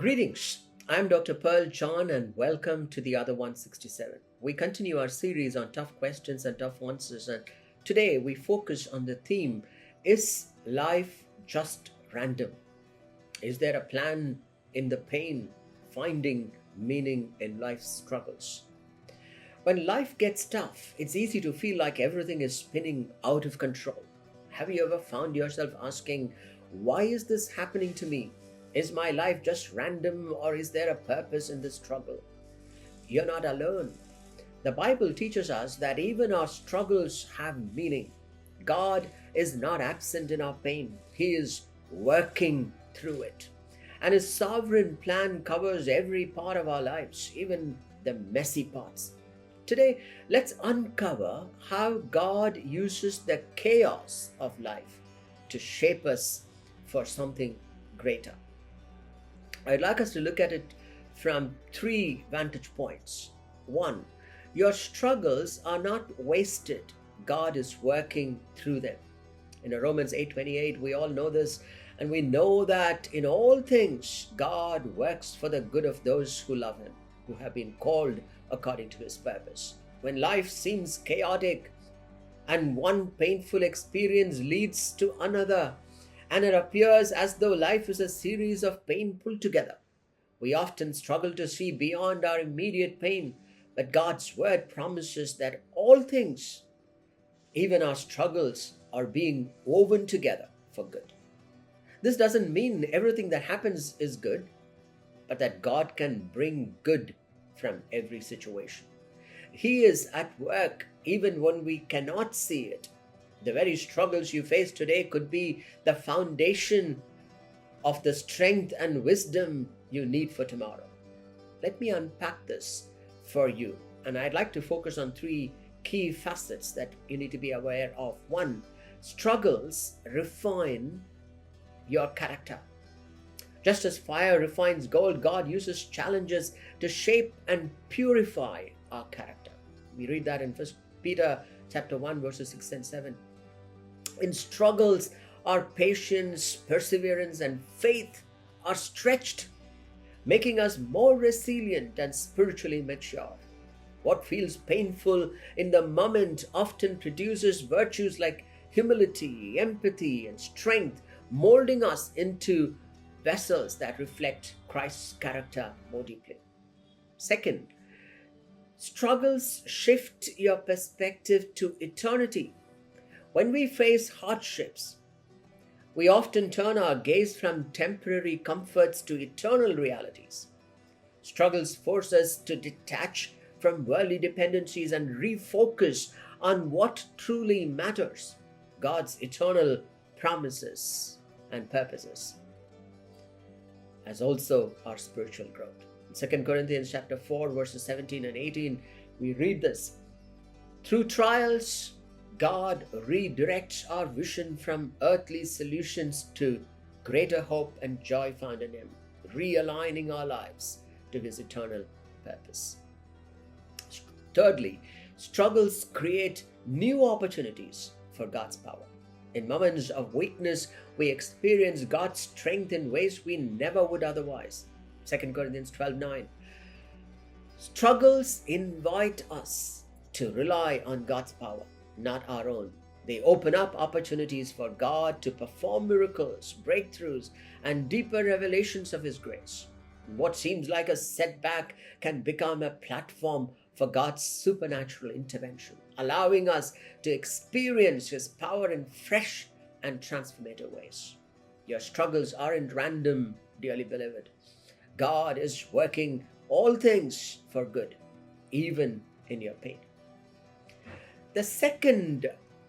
Greetings. I'm Dr. Pearl John, and welcome to the other 167. We continue our series on tough questions and tough answers, and today we focus on the theme: Is life just random? Is there a plan in the pain, finding meaning in life's struggles? When life gets tough, it's easy to feel like everything is spinning out of control. Have you ever found yourself asking, why is this happening to me? Is my life just random, or is there a purpose in the struggle? You're not alone. The Bible teaches us that even our struggles have meaning. God is not absent in our pain, He is working through it. And His sovereign plan covers every part of our lives, even the messy parts. Today, let's uncover how God uses the chaos of life to shape us for something greater. I'd like us to look at it from three vantage points. One, your struggles are not wasted. God is working through them. In Romans 8:28, we all know this, and we know that in all things God works for the good of those who love Him, who have been called according to His purpose. When life seems chaotic and one painful experience leads to another, and it appears as though life is a series of pain pulled together, we often struggle to see beyond our immediate pain. But God's word promises that all things, even our struggles, are being woven together for good. This doesn't mean everything that happens is good, but that God can bring good from every situation. He is at work even when we cannot see it. The very struggles you face today could be the foundation of the strength and wisdom you need for tomorrow. Let me unpack this for you, and I'd like to focus on three key facets that you need to be aware of. One, struggles refine your character. Just as fire refines gold, God uses challenges to shape and purify our character. We read that in 1 Peter chapter 1, verses 6 and 7. In struggles, our patience, perseverance, and faith are stretched, making us more resilient and spiritually mature. What feels painful in the moment often produces virtues like humility, empathy, and strength, molding us into vessels that reflect Christ's character more deeply. Second, struggles shift your perspective to eternity. When we face hardships, we often turn our gaze from temporary comforts to eternal realities. Struggles force us to detach from worldly dependencies and refocus on what truly matters: God's eternal promises and purposes, as also our spiritual growth. In 2 Corinthians chapter 4, verses 17 and 18, we read this: through trials, God redirects our vision from earthly solutions to greater hope and joy found in Him, realigning our lives to His eternal purpose. Thirdly, struggles create new opportunities for God's power. In moments of weakness, we experience God's strength in ways we never would otherwise. 2 Corinthians 12:9. Struggles invite us to rely on God's power, not our own. They open up opportunities for God to perform miracles, breakthroughs, and deeper revelations of His grace. What seems like a setback can become a platform for God's supernatural intervention, allowing us to experience His power in fresh and transformative ways. Your struggles aren't random, dearly beloved. God is working all things for good, even in your pain. The second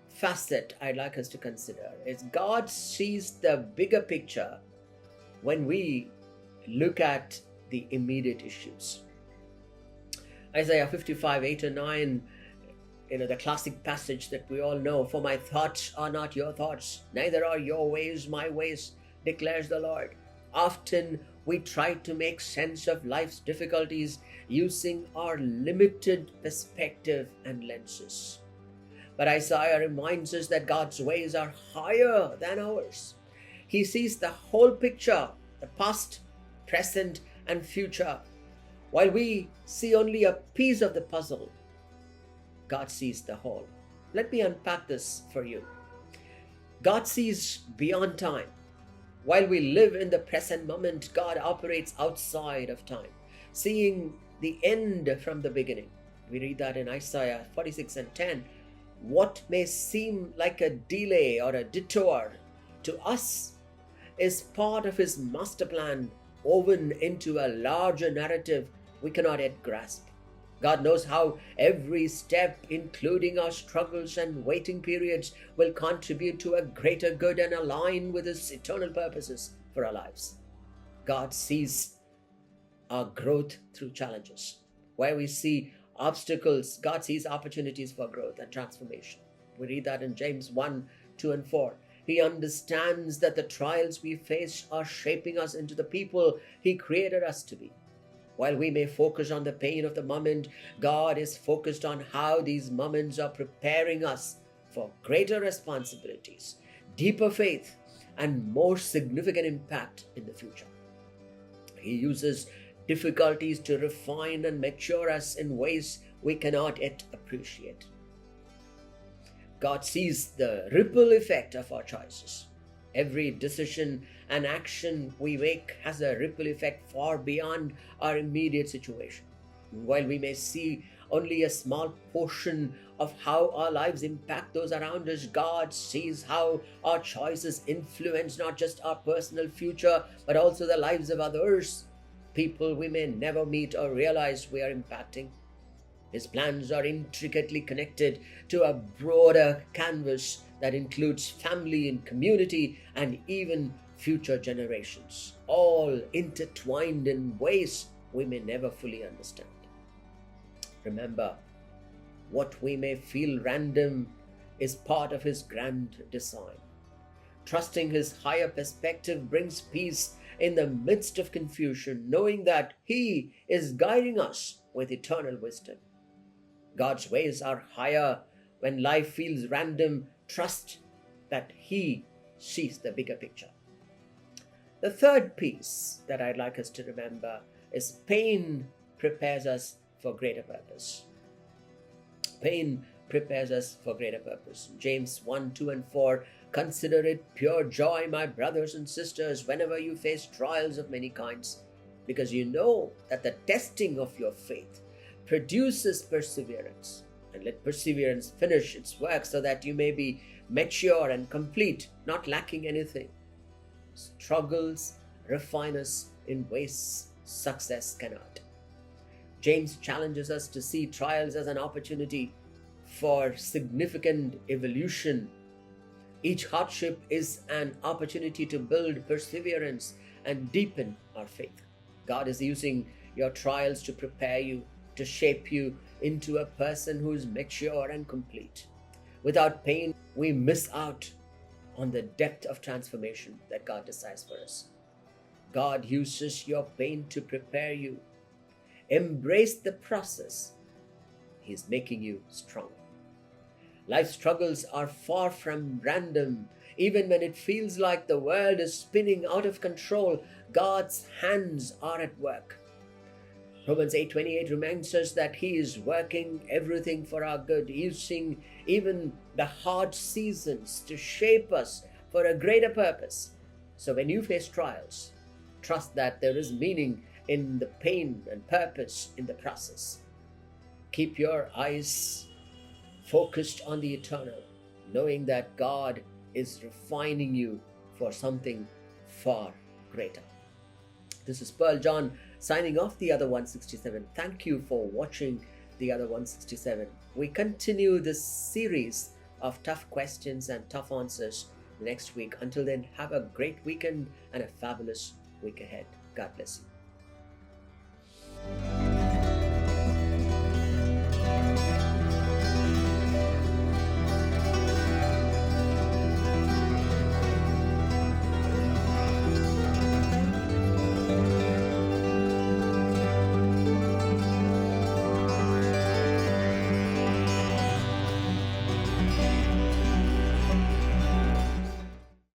facet I'd like us to consider is God sees the bigger picture when we look at the immediate issues. Isaiah 55:8 and 9, the classic passage that we all know: for my thoughts are not your thoughts, neither are your ways my ways, declares the Lord. Often we try to make sense of life's difficulties using our limited perspective and lenses. But Isaiah reminds us that God's ways are higher than ours. He sees the whole picture, the past, present, and future. While we see only a piece of the puzzle, God sees the whole. Let me unpack this for you. God sees beyond time. While we live in the present moment, God operates outside of time, seeing the end from the beginning. We read that in Isaiah 46:10. What may seem like a delay or a detour to us is part of His master plan, woven into a larger narrative we cannot yet grasp. God knows how every step, including our struggles and waiting periods, will contribute to a greater good and align with His eternal purposes for our lives. God sees our growth through challenges. Where we see obstacles, God sees opportunities for growth and transformation. We read that in James 1, 2, and 4. He understands that the trials we face are shaping us into the people He created us to be. While we may focus on the pain of the moment, God is focused on how these moments are preparing us for greater responsibilities, deeper faith, and more significant impact in the future. He uses difficulties to refine and mature us in ways we cannot yet appreciate. God sees the ripple effect of our choices. Every decision and action we make has a ripple effect far beyond our immediate situation. While we may see only a small portion of how our lives impact those around us, God sees how our choices influence not just our personal future, but also the lives of others, people we may never meet or realize we are impacting. His plans are intricately connected to a broader canvas that includes family and community and even future generations, all intertwined in ways we may never fully understand. Remember, what we may feel random is part of His grand design. Trusting His higher perspective brings peace in the midst of confusion, knowing that He is guiding us with eternal wisdom. God's ways are higher. When life feels random, trust that He sees the bigger picture. The third piece that I'd like us to remember is pain prepares us for greater purpose. Pain prepares us for greater purpose. James 1, 2, and 4. Consider it pure joy, my brothers and sisters, whenever you face trials of many kinds, because you know that the testing of your faith produces perseverance. And let perseverance finish its work so that you may be mature and complete, not lacking anything. Struggles refine us in ways success cannot. James challenges us to see trials as an opportunity for significant evolution. Each hardship is an opportunity to build perseverance and deepen our faith. God is using your trials to prepare you, to shape you into a person who is mature and complete. Without pain, we miss out on the depth of transformation that God desires for us. God uses your pain to prepare you. Embrace the process. He's making you stronger. Life struggles are far from random. Even when it feels like the world is spinning out of control, God's hands are at work. Romans 8:28 reminds us that He is working everything for our good, using even the hard seasons to shape us for a greater purpose. So when you face trials, trust that there is meaning in the pain and purpose in the process. Keep your eyes focused on the eternal, knowing that God is refining you for something far greater. This is Pearl John signing off the Other 167. Thank you for watching the Other 167. We continue this series of tough questions and tough answers next week. Until then, have a great weekend and a fabulous week ahead. God bless you.